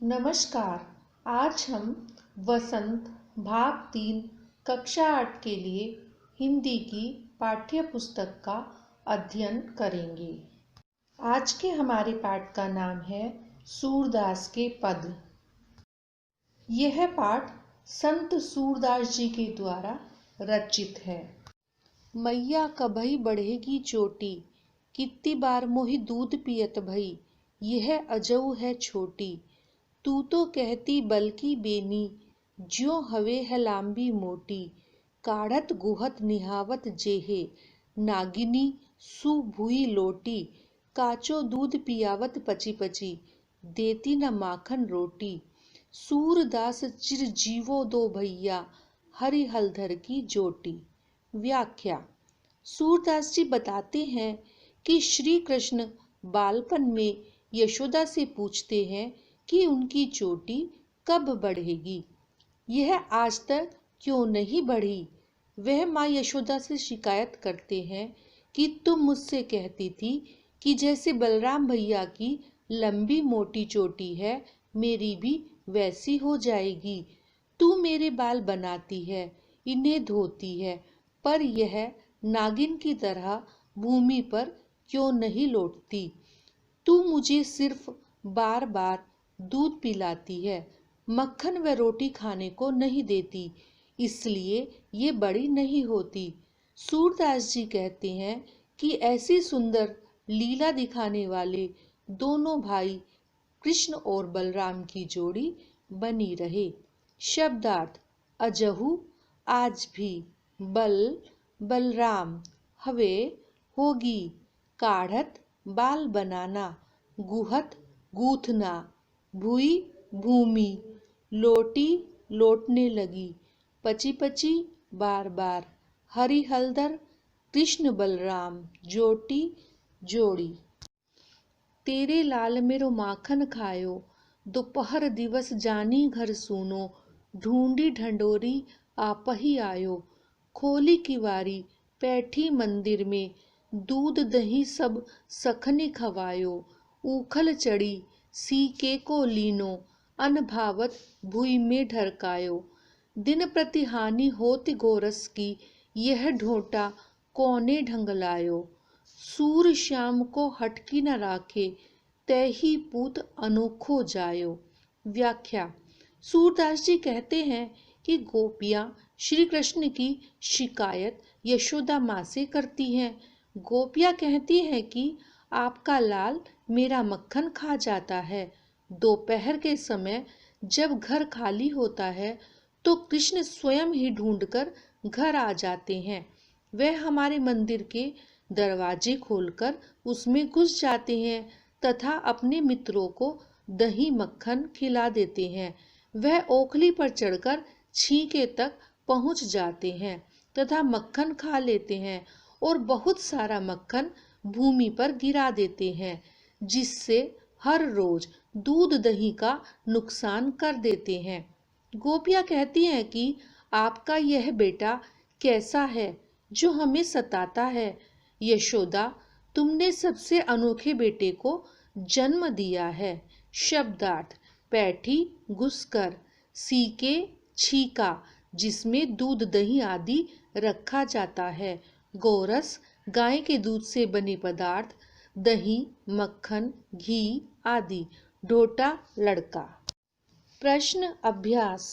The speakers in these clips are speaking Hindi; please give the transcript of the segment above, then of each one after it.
नमस्कार। आज हम वसंत भाग 3 कक्षा 8 के लिए हिंदी की पाठ्य पुस्तक का अध्ययन करेंगे। आज के हमारे पाठ का नाम है सूरदास के पद। यह पाठ संत सूरदास जी के द्वारा रचित है। मैया कभई बढ़ेगी चोटी, कितनी बार मोहि दूध पियत भई, यह अजऊ है छोटी। तू तो कहती बल्कि बेनी, ज्यों हवे है लांबी मोटी। काढ़त गुहत निहावत जेहे, नागिनी सु भुई लोटी। काचो दूध पियावत पची पची, देती न माखन रोटी। सूरदास चिर जीवो दो भैया, हरि हलधर की जोटी। व्याख्या। सूरदास जी बताते हैं कि श्री कृष्ण बालपन में यशोदा से पूछते हैं कि उनकी चोटी कब बढ़ेगी, यह आज तक क्यों नहीं बढ़ी। वह माँ यशोदा से शिकायत करते हैं कि तुम मुझसे कहती थी कि जैसे बलराम भैया की लंबी मोटी चोटी है, मेरी भी वैसी हो जाएगी। तू मेरे बाल बनाती है, इन्हें धोती है, पर यह नागिन की तरह भूमि पर क्यों नहीं लौटती। तू मुझे सिर्फ बार बार दूध पिलाती है, मक्खन व रोटी खाने को नहीं देती, इसलिए ये बड़ी नहीं होती। सूरदास जी कहते हैं कि ऐसी सुंदर लीला दिखाने वाले दोनों भाई कृष्ण और बलराम की जोड़ी बनी रहे। शब्दार्थ। अजहू आज भी, बल बलराम, हवे होगी, काढ़त बाल बनाना, गुहत गूथना, भुई भूमि, लोटी लौटने लगी, पची पची बार बार, हरि हलधर कृष्ण बलराम जोटी जोड़ी। तेरे लाल मेरो माखन खायो, दोपहर दिवस जानी घर सूनो। ढूंढी ढंडोरी आपही आयो, खोली किवारी बैठी मंदिर में। दूध दही सब सखनी खवायो, ऊखल चढ़ी सीके को लीनो। अनभावत भुई में ढरकायो, दिन प्रति हानि होती गोरस की। यह ढोटा कौने ढंगलायो, सूर श्याम को हटकी न राखे, तैही पूत अनोखो जायो। व्याख्या। सूरदास जी कहते हैं कि गोपियां श्री कृष्ण की शिकायत यशोदा माँ से करती हैं। गोपियां कहती हैं कि आपका लाल मेरा मक्खन खा जाता है। दोपहर के समय जब घर खाली होता है तो कृष्ण स्वयं ही ढूंढकर घर आ जाते हैं। वह हमारे मंदिर के दरवाजे खोलकर उसमें घुस जाते हैं तथा अपने मित्रों को दही मक्खन खिला देते हैं। वह ओखली पर चढ़कर छींके तक पहुंच जाते हैं तथा मक्खन खा लेते हैं और बहुत सारा मक्खन भूमि पर गिरा देते हैं, जिससे हर रोज दूध दही का नुकसान कर देते हैं। गोपियां कहती हैं कि आपका यह बेटा कैसा है जो हमें सताता है। यशोदा, तुमने सबसे अनोखे बेटे को जन्म दिया है। शब्दार्थ। पैठी घुसकर, सीके छीका जिसमें दूध दही आदि रखा जाता है, गोरस गाय के दूध से बने पदार्थ, दही मक्खन घी आदि, ढोटा लड़का। प्रश्न अभ्यास।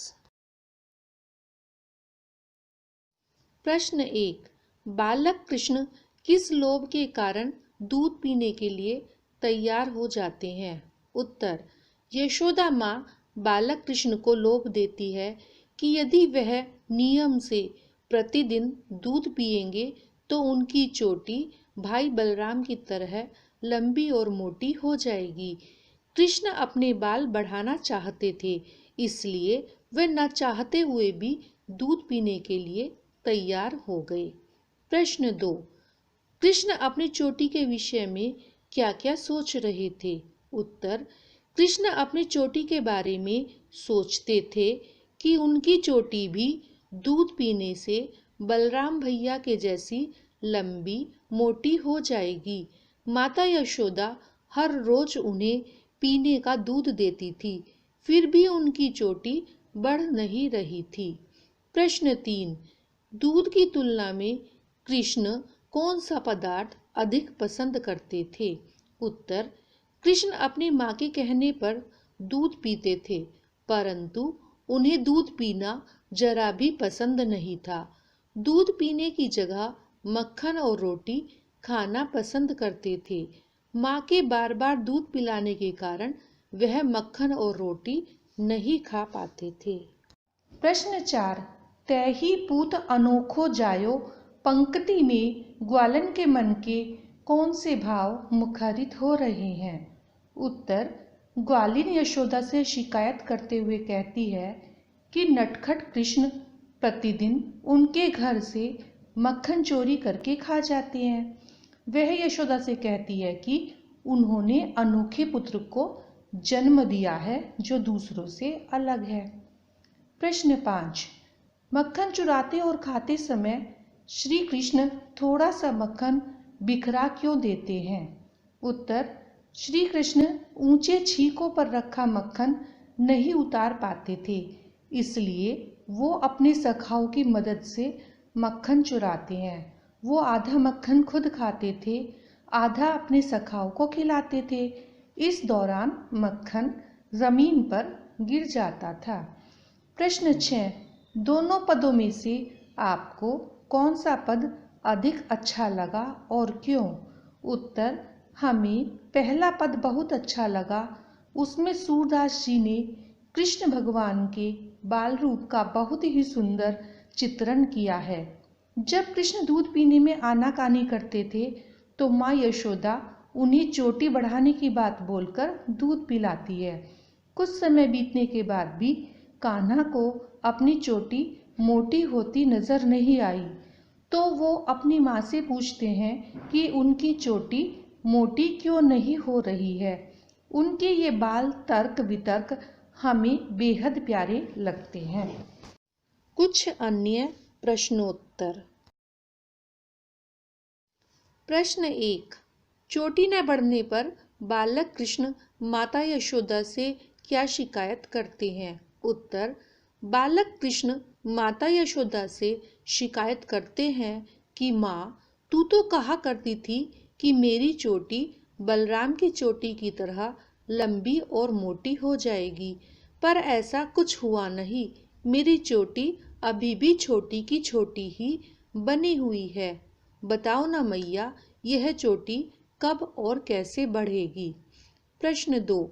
प्रश्न 1। बालक कृष्ण किस लोभ के कारण दूध पीने के लिए तैयार हो जाते हैं? उत्तर। यशोदा माँ बालक कृष्ण को लोभ देती है कि यदि वह नियम से प्रतिदिन दूध पिएंगे तो उनकी चोटी भाई बलराम की तरह लंबी और मोटी हो जाएगी। कृष्ण अपने बाल बढ़ाना चाहते थे, इसलिए वे न चाहते हुए भी दूध पीने के लिए तैयार हो गए। प्रश्न 2। कृष्ण अपनी चोटी के विषय में क्या क्या सोच रहे थे? उत्तर। कृष्ण अपनी चोटी के बारे में सोचते थे कि उनकी चोटी भी दूध पीने से बलराम भैया के जैसी लंबी मोटी हो जाएगी। माता यशोदा हर रोज उन्हें पीने का दूध देती थी, फिर भी उनकी चोटी बढ़ नहीं रही थी। प्रश्न 3, दूध की तुलना में कृष्ण कौन सा पदार्थ अधिक पसंद करते थे? उत्तर, कृष्ण अपनी माँ के कहने पर दूध पीते थे, परंतु उन्हें दूध पीना जरा भी पसंद नहीं था। दूध पीने की जगह मक्खन और रोटी खाना पसंद करते थे। माँ के बार बार दूध पिलाने के कारण वह मक्खन और रोटी नहीं खा पाते थे। प्रश्न 4, तैही पूत अनोखो जायो पंक्ति में ग्वालन के मन के कौन से भाव मुखरित हो रहे हैं? उत्तर, ग्वालिन यशोदा से शिकायत करते हुए कहती है कि नटखट कृष्ण प्रतिदिन उनके घर से मक्खन चोरी करके खा जाते हैं। वह यशोदा से कहती है कि उन्होंने अनोखे पुत्र को जन्म दिया है जो दूसरों से अलग है। प्रश्न 5, मक्खन चुराते और खाते समय श्री कृष्ण थोड़ा सा मक्खन बिखरा क्यों देते हैं? उत्तर, श्री कृष्ण ऊंचे छींकों पर रखा मक्खन नहीं उतार पाते थे, इसलिए वो अपने सखाओं की मदद से मक्खन चुराते हैं। वो आधा मक्खन खुद खाते थे, आधा अपने सखाओं को खिलाते थे। इस दौरान मक्खन जमीन पर गिर जाता था। प्रश्न 6, दोनों पदों में से आपको कौन सा पद अधिक अच्छा लगा और क्यों? उत्तर, हमें पहला पद बहुत अच्छा लगा। उसमें सूरदास जी ने कृष्ण भगवान के बाल रूप का बहुत ही सुंदर चित्रण किया है। जब कृष्ण दूध पीने में आनाकानी करते थे तो माँ यशोदा उन्हें चोटी बढ़ाने की बात बोलकर दूध पिलाती है। कुछ समय बीतने के बाद भी कान्हा को अपनी चोटी मोटी होती नजर नहीं आई, तो वो अपनी माँ से पूछते हैं कि उनकी चोटी मोटी क्यों नहीं हो रही है। उनके ये बाल तर्क वितर्क हमें बेहद प्यारे लगते हैं। कुछ अन्य प्रश्नोत्तर। प्रश्न 1, चोटी न बढ़ने पर बालक कृष्ण माता यशोदा से क्या शिकायत करते हैं? उत्तर, बालक कृष्ण माता यशोदा से शिकायत करते हैं कि माँ, तू तो कहा करती थी कि मेरी चोटी बलराम की चोटी की तरह लंबी और मोटी हो जाएगी, पर ऐसा कुछ हुआ नहीं। मेरी चोटी अभी भी छोटी की छोटी ही बनी हुई है। बताओ ना मैया, यह चोटी कब और कैसे बढ़ेगी? प्रश्न 2,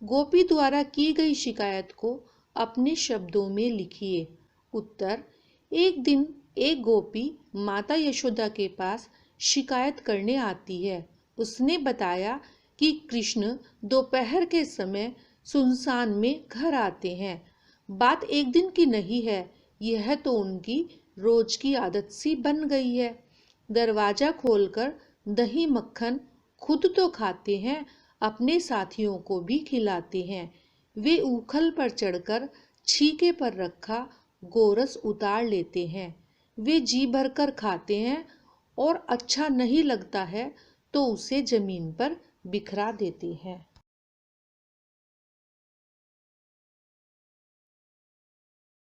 गोपी द्वारा की गई शिकायत को अपने शब्दों में लिखिए। उत्तर, एक दिन एक गोपी माता यशोदा के पास शिकायत करने आती है। उसने बताया कि कृष्ण दोपहर के समय सुनसान में घर आते हैं। बात एक दिन की नहीं है, यह तो उनकी रोज की आदत सी बन गई है। दरवाजा खोलकर दही मक्खन खुद तो खाते हैं, अपने साथियों को भी खिलाते हैं। वे उखल पर चढ़कर छीके पर रखा गोरस उतार लेते हैं। वे जी भरकर खाते हैं और अच्छा नहीं लगता है तो उसे जमीन पर बिखरा देते हैं।